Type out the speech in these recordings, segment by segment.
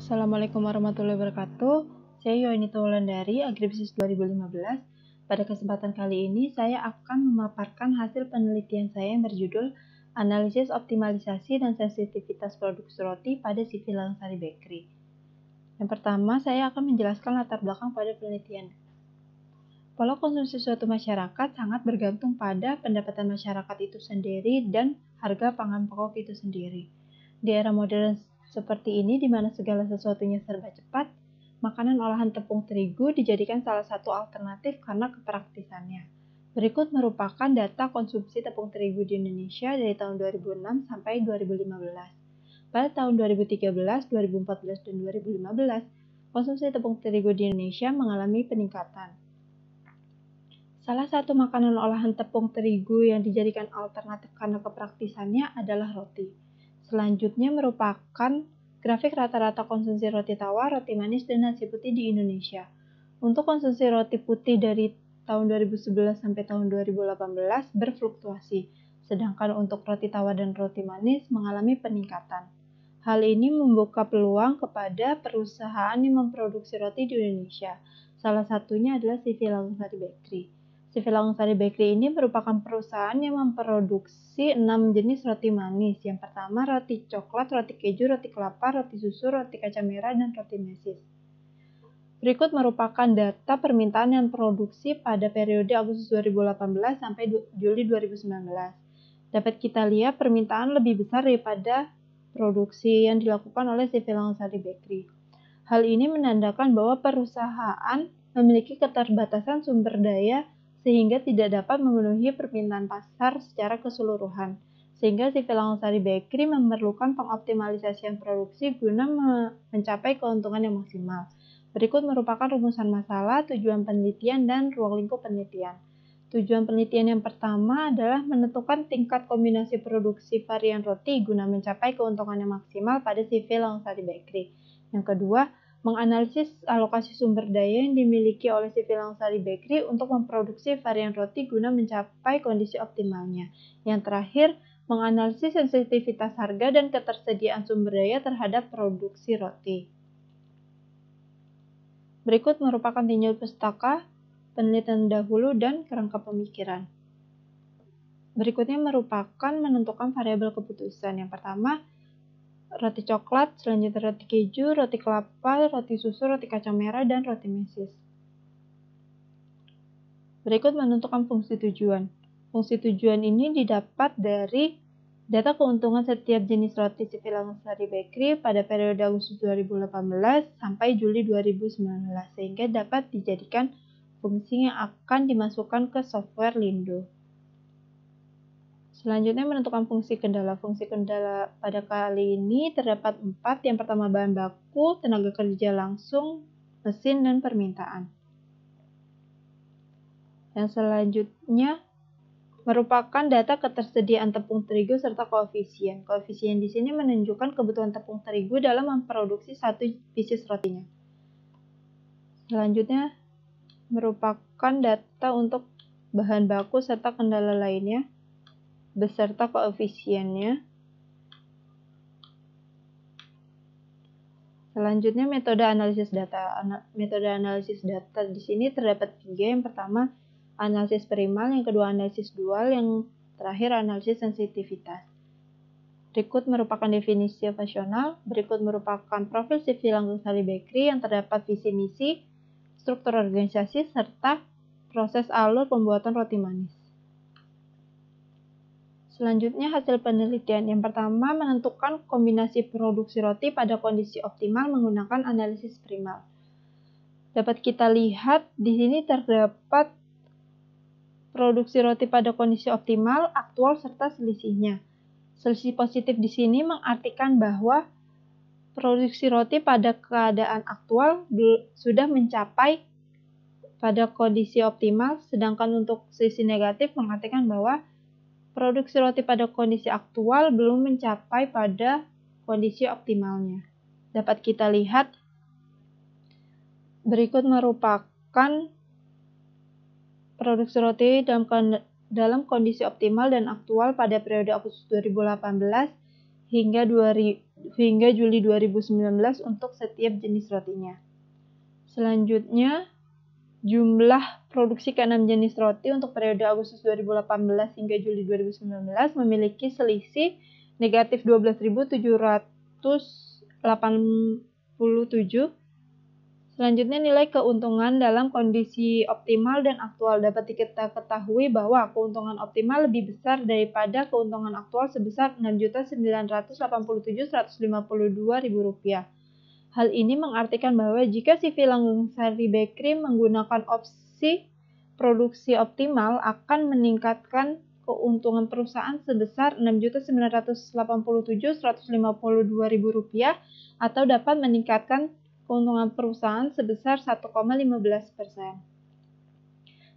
Assalamualaikum warahmatullahi wabarakatuh. Saya Yoanita Wulandari, Agribisnis 2015. Pada kesempatan kali ini, saya akan memaparkan hasil penelitian saya yang berjudul Analisis Optimalisasi dan Sensitivitas Produksi Roti pada CV Langsari Bakery. Yang pertama, saya akan menjelaskan latar belakang pada penelitian. Pola konsumsi suatu masyarakat sangat bergantung pada pendapatan masyarakat itu sendiri dan harga pangan pokok itu sendiri. Di era modern seperti ini, di mana segala sesuatunya serba cepat, makanan olahan tepung terigu dijadikan salah satu alternatif karena kepraktisannya. Berikut merupakan data konsumsi tepung terigu di Indonesia dari tahun 2006 sampai 2015. Pada tahun 2013, 2014, dan 2015, konsumsi tepung terigu di Indonesia mengalami peningkatan. Salah satu makanan olahan tepung terigu yang dijadikan alternatif karena kepraktisannya adalah roti. Selanjutnya merupakan grafik rata-rata konsumsi roti tawar, roti manis, dan nasi putih di Indonesia. Untuk konsumsi roti putih dari tahun 2011 sampai tahun 2018 berfluktuasi, sedangkan untuk roti tawar dan roti manis mengalami peningkatan. Hal ini membuka peluang kepada perusahaan yang memproduksi roti di Indonesia. Salah satunya adalah CV Langsari Bakery. CV Langsari Bakery ini merupakan perusahaan yang memproduksi 6 jenis roti manis. Yang pertama, roti coklat, roti keju, roti kelapa, roti susu, roti kacang merah, dan roti mesis. Berikut merupakan data permintaan yang produksi pada periode Agustus 2018 sampai Juli 2019. Dapat kita lihat permintaan lebih besar daripada produksi yang dilakukan oleh CV Langsari Bakery. Hal ini menandakan bahwa perusahaan memiliki keterbatasan sumber daya sehingga tidak dapat memenuhi permintaan pasar secara keseluruhan. Sehingga CV Langsari Bakery memerlukan pengoptimalisasian produksi guna mencapai keuntungan yang maksimal. Berikut merupakan rumusan masalah, tujuan penelitian, dan ruang lingkup penelitian. Tujuan penelitian yang pertama adalah menentukan tingkat kombinasi produksi varian roti guna mencapai keuntungan yang maksimal pada CV Langsari Bakery. Yang kedua, menganalisis alokasi sumber daya yang dimiliki oleh CV Langsari Bakery untuk memproduksi varian roti guna mencapai kondisi optimalnya. Yang terakhir, menganalisis sensitivitas harga dan ketersediaan sumber daya terhadap produksi roti. Berikut merupakan tinjau pustaka, penelitian dahulu, dan kerangka pemikiran. Berikutnya merupakan menentukan variabel keputusan. Yang pertama, roti coklat, selanjutnya roti keju, roti kelapa, roti susu, roti kacang merah, dan roti mesis. Berikut menentukan fungsi tujuan. Fungsi tujuan ini didapat dari data keuntungan setiap jenis roti CV Langsari Bakery pada periode Agustus 2018 sampai Juli 2019, sehingga dapat dijadikan fungsi yang akan dimasukkan ke software Lindo. Selanjutnya menentukan fungsi kendala. Fungsi kendala pada kali ini terdapat 4. Yang pertama bahan baku, tenaga kerja langsung, mesin, dan permintaan. Yang selanjutnya merupakan data ketersediaan tepung terigu serta koefisien. Koefisien di sini menunjukkan kebutuhan tepung terigu dalam memproduksi satu pieces rotinya. Selanjutnya merupakan data untuk bahan baku serta kendala lainnya beserta koefisiennya. Selanjutnya metode analisis data. Metode analisis data di sini terdapat 3. Yang pertama analisis primal, yang kedua analisis dual, yang terakhir analisis sensitivitas. Berikut merupakan definisi operasional. Berikut merupakan profil CV Langsari Bakery yang terdapat visi misi, struktur organisasi, serta proses alur pembuatan roti manis. Selanjutnya hasil penelitian. Yang pertama menentukan kombinasi produksi roti pada kondisi optimal menggunakan analisis primal. Dapat kita lihat di sini terdapat produksi roti pada kondisi optimal, aktual, serta selisihnya. Selisih positif di sini mengartikan bahwa produksi roti pada keadaan aktual sudah mencapai pada kondisi optimal, sedangkan untuk selisih negatif mengartikan bahwa produksi roti pada kondisi aktual belum mencapai pada kondisi optimalnya. Dapat kita lihat berikut merupakan produksi roti dalam kondisi optimal dan aktual pada periode Agustus 2018 hingga Juli 2019 untuk setiap jenis rotinya. Selanjutnya, jumlah produksi ke-6 jenis roti untuk periode Agustus 2018 hingga Juli 2019 memiliki selisih negatif 12.787. Selanjutnya, nilai keuntungan dalam kondisi optimal dan aktual. Dapat kita ketahui bahwa keuntungan optimal lebih besar daripada keuntungan aktual sebesar Rp6.987.152.000. Hal ini mengartikan bahwa jika CV Langungsari Bakery menggunakan opsi produksi optimal akan meningkatkan keuntungan perusahaan sebesar Rp6.987.152.000 atau dapat meningkatkan keuntungan perusahaan sebesar 1,15%.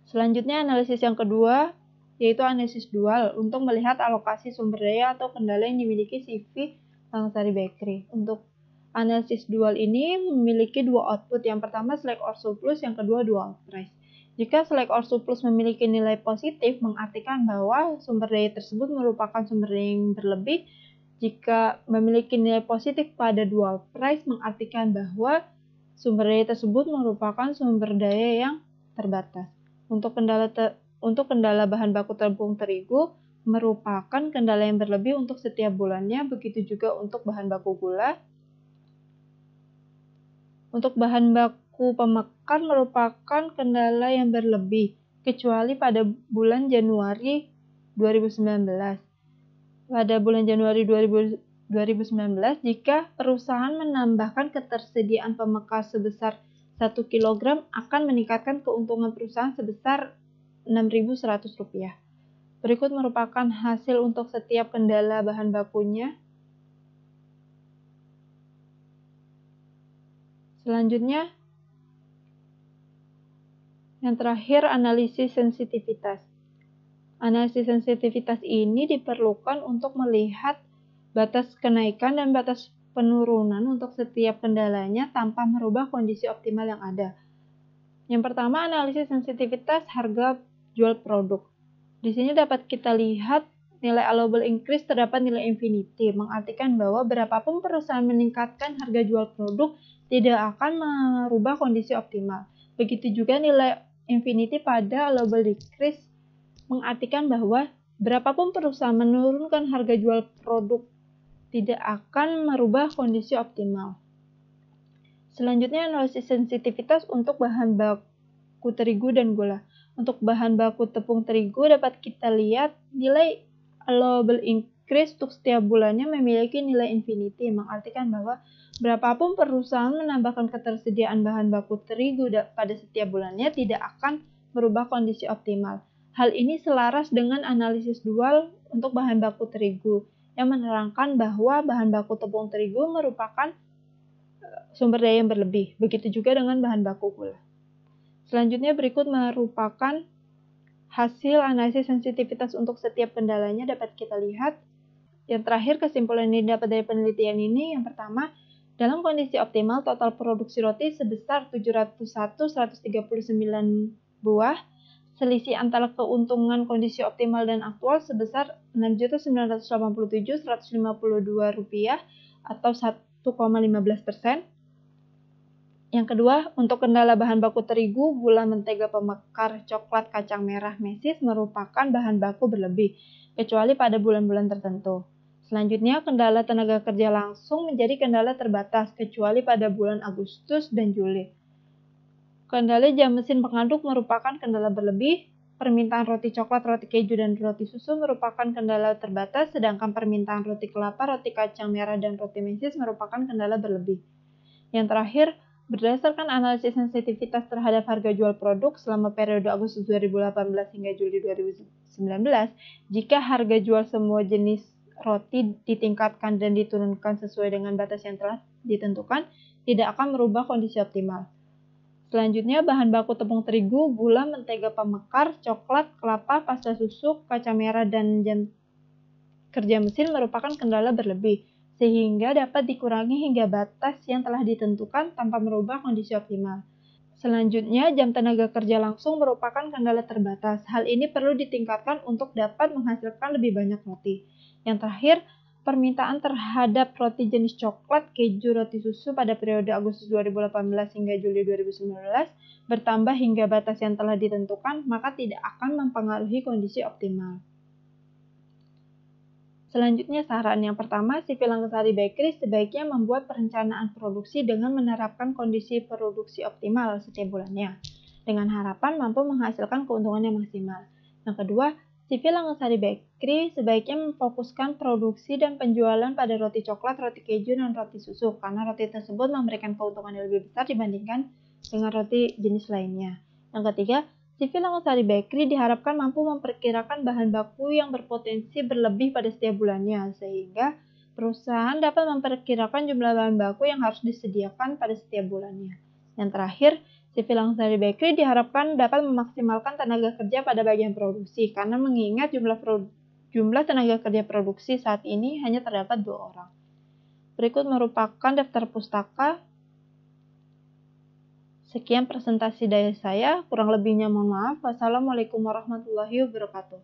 Selanjutnya, analisis yang kedua yaitu analisis dual untuk melihat alokasi sumber daya atau kendala yang dimiliki CV Langungsari Bakery. Untuk analisis dual ini memiliki dua output. Yang pertama select or surplus, yang kedua dual price. Jika select or surplus memiliki nilai positif, mengartikan bahwa sumber daya tersebut merupakan sumber daya yang berlebih. Jika memiliki nilai positif pada dual price, mengartikan bahwa sumber daya tersebut merupakan sumber daya yang terbatas. Untuk kendala bahan baku tepung terigu merupakan kendala yang berlebih untuk setiap bulannya, begitu juga untuk bahan baku gula. Untuk bahan baku pemekar merupakan kendala yang berlebih, kecuali pada bulan Januari 2019. Pada bulan Januari 2019, jika perusahaan menambahkan ketersediaan pemekar sebesar 1 kg akan meningkatkan keuntungan perusahaan sebesar Rp6.100. Berikut merupakan hasil untuk setiap kendala bahan bakunya. Selanjutnya, yang terakhir, analisis sensitivitas. Analisis sensitivitas ini diperlukan untuk melihat batas kenaikan dan batas penurunan untuk setiap kendalanya tanpa merubah kondisi optimal yang ada. Yang pertama, analisis sensitivitas harga jual produk. Di sini dapat kita lihat nilai allowable increase terdapat nilai infinity, mengartikan bahwa berapapun perusahaan meningkatkan harga jual produk tidak akan merubah kondisi optimal. Begitu juga nilai infinity pada allowable decrease, mengartikan bahwa berapapun perusahaan menurunkan harga jual produk tidak akan merubah kondisi optimal. Selanjutnya, analisis sensitivitas untuk bahan baku terigu dan gula. Untuk bahan baku tepung terigu dapat kita lihat nilai allowable increase untuk setiap bulannya memiliki nilai infinity, mengartikan bahwa berapapun perusahaan menambahkan ketersediaan bahan baku terigu pada setiap bulannya tidak akan merubah kondisi optimal. Hal ini selaras dengan analisis dual untuk bahan baku terigu yang menerangkan bahwa bahan baku tepung terigu merupakan sumber daya yang berlebih. Begitu juga dengan bahan baku gula. Selanjutnya berikut merupakan hasil analisis sensitivitas untuk setiap kendalanya dapat kita lihat. Yang terakhir, kesimpulan yang didapat dari penelitian ini, yang pertama, dalam kondisi optimal total produksi roti sebesar 701.139 buah. Selisih antara keuntungan kondisi optimal dan aktual sebesar Rp6.987.152 atau 1,15%. Yang kedua, untuk kendala bahan baku terigu, gula, mentega, pemekar, coklat, kacang merah, mesis merupakan bahan baku berlebih, kecuali pada bulan-bulan tertentu. Selanjutnya, kendala tenaga kerja langsung menjadi kendala terbatas, kecuali pada bulan Agustus dan Juli. Kendala jam mesin pengaduk merupakan kendala berlebih. Permintaan roti coklat, roti keju, dan roti susu merupakan kendala terbatas, sedangkan permintaan roti kelapa, roti kacang merah, dan roti mesis merupakan kendala berlebih. Yang terakhir, berdasarkan analisis sensitivitas terhadap harga jual produk selama periode Agustus 2018 hingga Juli 2019, jika harga jual semua jenis roti ditingkatkan dan diturunkan sesuai dengan batas yang telah ditentukan, tidak akan merubah kondisi optimal. Selanjutnya, bahan baku tepung terigu, gula, mentega pemekar, coklat, kelapa, pasta susu, kacang merah, dan jam kerja mesin merupakan kendala berlebih, sehingga dapat dikurangi hingga batas yang telah ditentukan tanpa merubah kondisi optimal. Selanjutnya, jam tenaga kerja langsung merupakan kendala terbatas. Hal ini perlu ditingkatkan untuk dapat menghasilkan lebih banyak roti. Yang terakhir, permintaan terhadap roti jenis coklat, keju, roti susu pada periode Agustus 2018 hingga Juli 2019 bertambah hingga batas yang telah ditentukan, maka tidak akan mempengaruhi kondisi optimal. Selanjutnya saran yang pertama, CV Langkasari Bakery sebaiknya membuat perencanaan produksi dengan menerapkan kondisi produksi optimal setiap bulannya, dengan harapan mampu menghasilkan keuntungan yang maksimal. Yang kedua, CV Langkasari Bakery sebaiknya memfokuskan produksi dan penjualan pada roti coklat, roti keju, dan roti susu, karena roti tersebut memberikan keuntungan yang lebih besar dibandingkan dengan roti jenis lainnya. Yang ketiga, CV Langkasari Bakery diharapkan mampu memperkirakan bahan baku yang berpotensi berlebih pada setiap bulannya, sehingga perusahaan dapat memperkirakan jumlah bahan baku yang harus disediakan pada setiap bulannya. Yang terakhir, CV Langkasari Bakery diharapkan dapat memaksimalkan tenaga kerja pada bagian produksi, karena mengingat jumlah tenaga kerja produksi saat ini hanya terdapat 2 orang. Berikut merupakan daftar pustaka. Sekian presentasi dari saya, kurang lebihnya mohon maaf. Wassalamualaikum warahmatullahi wabarakatuh.